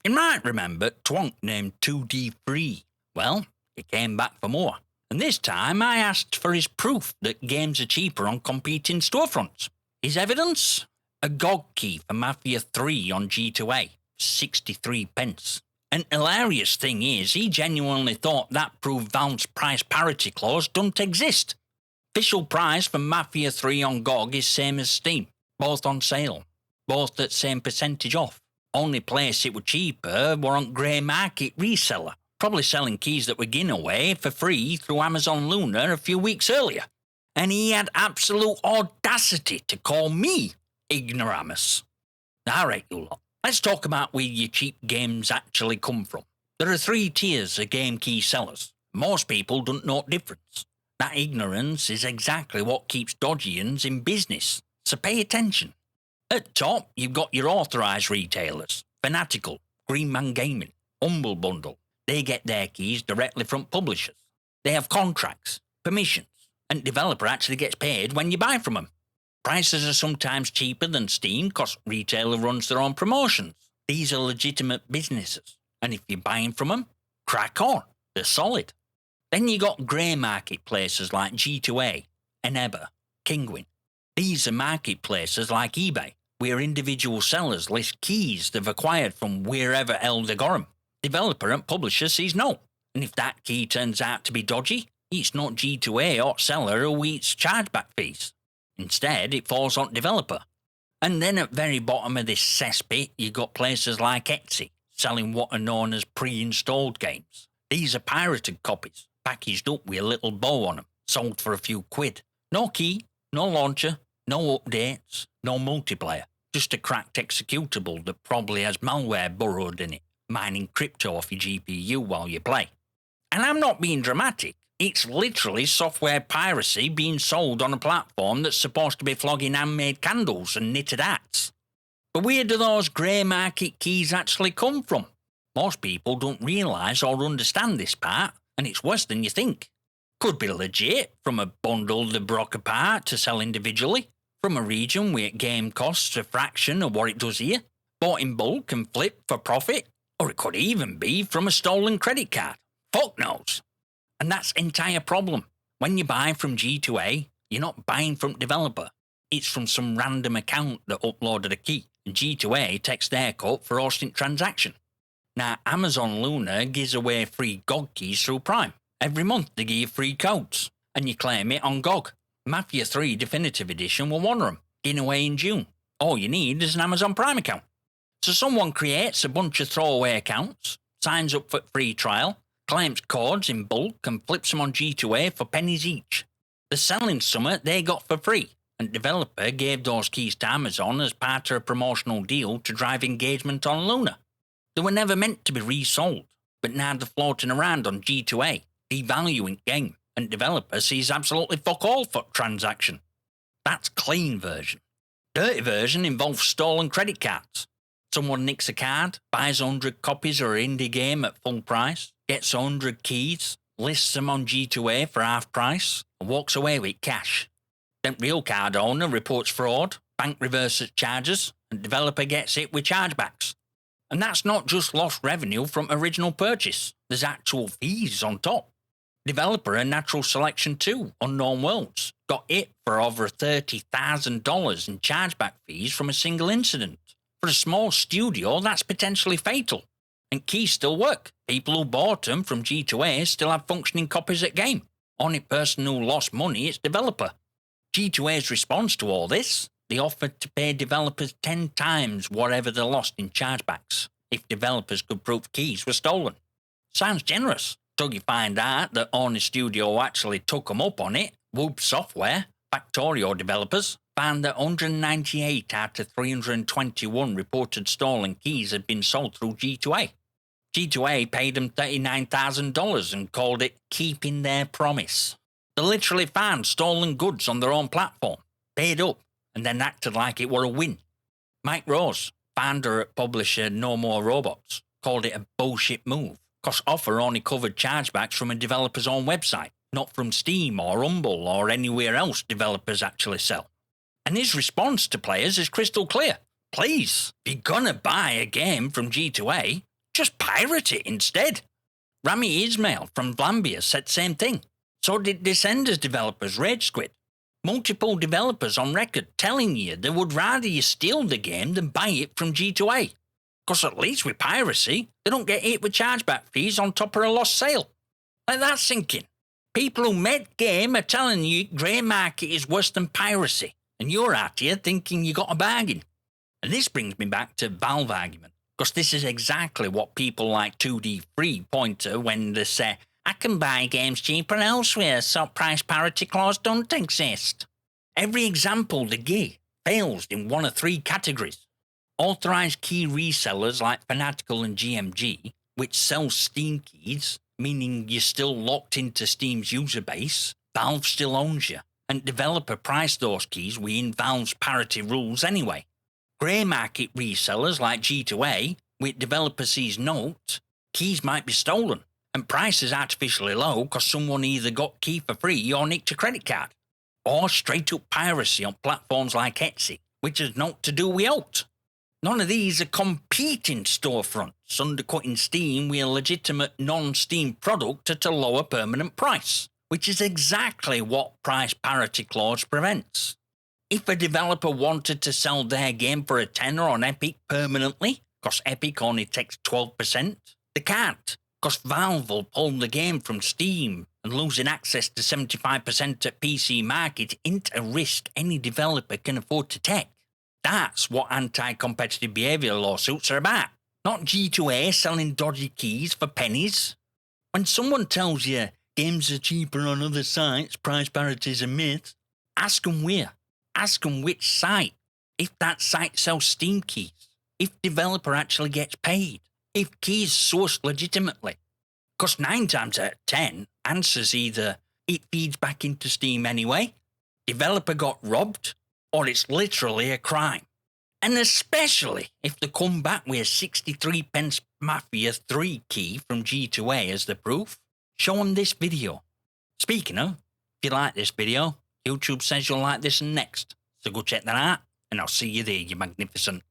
You might remember twonk named 2D3. Well, he came back for more. And this time I asked for his proof that games are cheaper on competing storefronts. His evidence? A GOG key for Mafia 3 on G2A, 63 pence. And hilarious thing is, he genuinely thought that proved Valve's price parity clause doesn't exist. Official price for Mafia 3 on GOG is same as Steam, both on sale, both at same percentage off. Only place it were cheaper were on grey market reseller, probably selling keys that were given away for free through Amazon Luna a few weeks earlier. And he had absolute audacity to call me ignoramus. All right, you lot. Let's talk about where your cheap games actually come from. There are 3 tiers of game key sellers. Most people don't know the difference. That ignorance is exactly what keeps dodgy uns in business, so pay attention. At top, you've got your authorised retailers, Fanatical, McGaming, Humble Bundle. They get their keys directly from publishers. They have contracts, permissions, and developer actually gets paid when you buy from them. Prices are sometimes cheaper than Steam because retailer runs their own promotions. These are legitimate businesses, and if you're buying from them, crack on, they're solid. Then you got grey marketplaces like G2A, Eneba, Kinguin. These are marketplaces like eBay, where individual sellers list keys they've acquired from wherever else they got them. Developer and publisher sees no, and if that key turns out to be dodgy, it's not G2A or seller who eats chargeback fees. Instead, it falls on developer. And then at very bottom of this cesspit, you got places like Etsy, selling what are known as pre-installed games. These are pirated copies, packaged up with a little bow on them, sold for a few quid. No key, no launcher, no updates, no multiplayer. Just a cracked executable that probably has malware burrowed in it, mining crypto off your GPU while you play. And I'm not being dramatic. It's literally software piracy being sold on a platform that's supposed to be flogging handmade candles and knitted hats. But where do those grey market keys actually come from? Most people don't realise or understand this part, and it's worse than you think. Could be legit, from a bundle they broke apart to sell individually, from a region where game costs a fraction of what it does here, bought in bulk and flipped for profit, or it could even be from a stolen credit card. Fuck knows. And that's the entire problem. When you buy from G2A, you're not buying from developer. It's from some random account that uploaded a key, and G2A takes their cut for hosting transaction. Now, Amazon Luna gives away free GOG keys through Prime. Every month they give you free codes, and you claim it on GOG. Mafia 3 Definitive Edition were one of them, given away in June. All you need is an Amazon Prime account. So someone creates a bunch of throwaway accounts, signs up for free trial, claims codes in bulk and flips them on G2A for pennies each. They're selling something they got for free, and developer gave those keys to Amazon as part of a promotional deal to drive engagement on Luna. They were never meant to be resold, but now they're floating around on G2A, devaluing game, and developer sees absolutely fuck all for transaction. That's clean version. Dirty version involves stolen credit cards. Someone nicks a card, buys 100 copies of an indie game at full price, gets 100 keys, lists them on G2A for half price, and walks away with cash. Then real card owner reports fraud, bank reverses charges, and developer gets it with chargebacks. And that's not just lost revenue from original purchase, there's actual fees on top. Developer and Natural Selection 2, Unknown Worlds, got it for over $30,000 in chargeback fees from a single incident. For a small studio, that's potentially fatal. And keys still work. People who bought them from G2A still have functioning copies at game. Only person who lost money is developer. G2A's response to all this, they offered to pay developers 10 times whatever they lost in chargebacks if developers could prove keys were stolen. Sounds generous, till you find out that only studio actually took them up on it, Wube Software, Factorio developers, found that 198 out of 321 reported stolen keys had been sold through G2A. G2A paid them $39,000 and called it keeping their promise. They literally found stolen goods on their own platform, paid up, and then acted like it were a win. Mike Rose, founder at publisher No More Robots, called it a bullshit move, cause offer only covered chargebacks from a developer's own website, not from Steam or Humble or anywhere else developers actually sell. And his response to players is crystal clear. Please, if you're gonna buy a game from G2A, Just pirate it instead. Rami Ismail from Vlambeer said same thing. So did Descenders developers Rage Squid. Multiple developers on record telling you they would rather you steal the game than buy it from G2A. Because at least with piracy, they don't get hit with chargeback fees on top of a lost sale. Let that sink in. People who make game are telling you grey market is worse than piracy, and you're out here thinking you got a bargain. And this brings me back to Valve argument, because this is exactly what people like 2D3 point to when they say, I can buy games cheaper elsewhere, so price parity clause don't exist. Every example they give fails in one of three categories. Authorised key resellers like Fanatical and GMG, which sell Steam keys, meaning you're still locked into Steam's user base, Valve still owns you, and developer price those keys within Valve's parity rules anyway. Grey market resellers like G2A, with developer sees note, keys might be stolen, and prices artificially low because someone either got key for free or nicked a credit card. Or straight up piracy on platforms like Etsy, which has naught to do with out. None of these are competing storefronts undercutting Steam with a legitimate non-Steam product at a lower permanent price, which is exactly what price parity clause prevents. If a developer wanted to sell their game for a tenner on Epic permanently, because Epic only takes 12%, they can't, because Valve will pull the game from Steam, and losing access to 75% at PC Market isn't a risk any developer can afford to take. That's what anti-competitive behaviour lawsuits are about, not G2A selling dodgy keys for pennies. When someone tells you games are cheaper on other sites, price parity is a myth, ask them where. Ask them which site. If that site sells Steam keys. If developer actually gets paid. If keys sourced legitimately. Because 9 times out of 10, answers either it feeds back into Steam anyway, developer got robbed, or it's literally a crime. And especially if they come back with a 63p Mafia 3 key from G2A as the proof, show them this video. Speaking of, if you like this video, YouTube says you'll like this and next. So go check that out, and I'll see you there, you magnificent.